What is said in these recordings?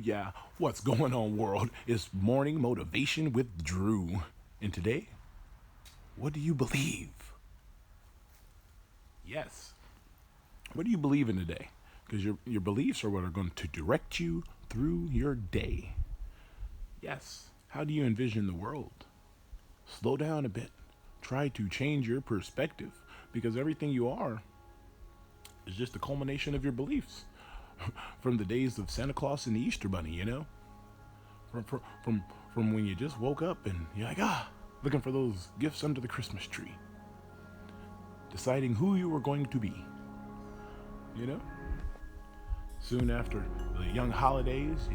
Yeah, what's going on, world? It's Morning Motivation with Drew. And today, what do you believe? Yes. What do you believe in today? Because your beliefs are what are going to direct you through your day. Yes. How do you envision the world? Slow down a bit. Try to change your perspective because everything you are is just a culmination of your beliefs. From the days of Santa Claus and the Easter Bunny, you know? From when you just woke up and you're like, looking for those gifts under the Christmas tree. Deciding who you were going to be, you know? Soon after the young holidays,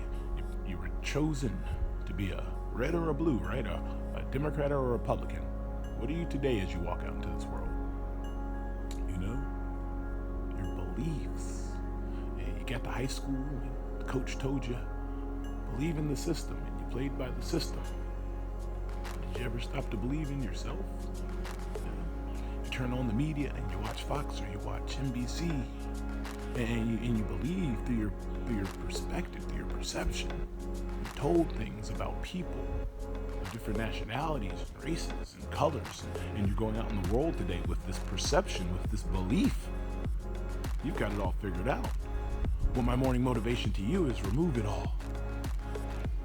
you were chosen to be a red or a blue, right? A Democrat or a Republican. What are you today as you walk out into this world? You know? Your beliefs. You got to high school and the coach told you, believe in the system, and you played by the system. Did you ever stop to believe in yourself? You turn on the media and you watch Fox or you watch NBC, and you believe through your perspective, through your perception. You're told things about people of different nationalities and races and colors, and you're going out in the world today with this perception, with this belief. You've got it all figured out. Well, my morning motivation to you is remove it all.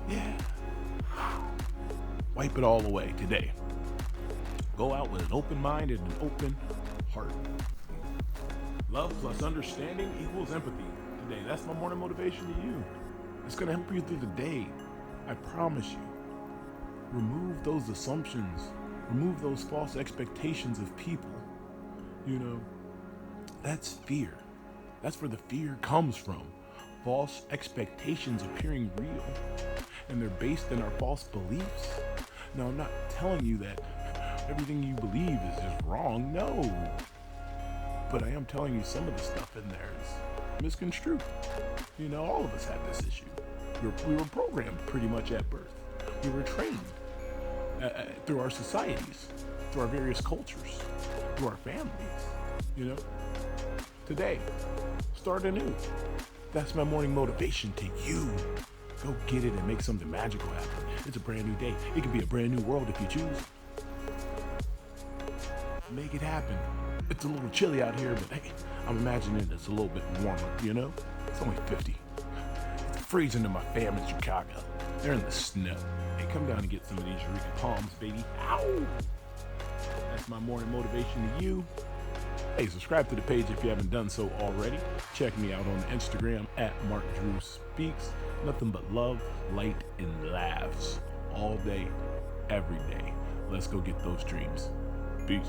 Yeah. Wipe it all away today. Go out with an open mind and an open heart. Love plus understanding equals empathy today. That's my morning motivation to you. It's going to help you through the day. I promise you. Remove those assumptions. Remove those false expectations of people. You know, that's fear. That's where the fear comes from. False expectations appearing real. And they're based in our false beliefs. Now, I'm not telling you that everything you believe is just wrong. No. But I am telling you some of the stuff in there is misconstrued. You know, all of us have this issue. We were programmed pretty much at birth. We were trained through our societies, through our various cultures, through our families, you know. Today, start anew. That's my morning motivation to you. Go get it and make something magical happen. It's a brand new day. It can be a brand new world if you choose. Make it happen. It's a little chilly out here, but hey, I'm imagining it's a little bit warmer, you know? It's only 50. It's freezing in my fam in Chicago. They're in the snow. Hey, come down and get some of these Eureka Palms, baby. Ow! That's my morning motivation to you. Hey, subscribe to the page if you haven't done so already. Check me out on Instagram at MarkDrewSpeaks. Nothing but love, light, and laughs all day, every day. Let's go get those dreams. Peace.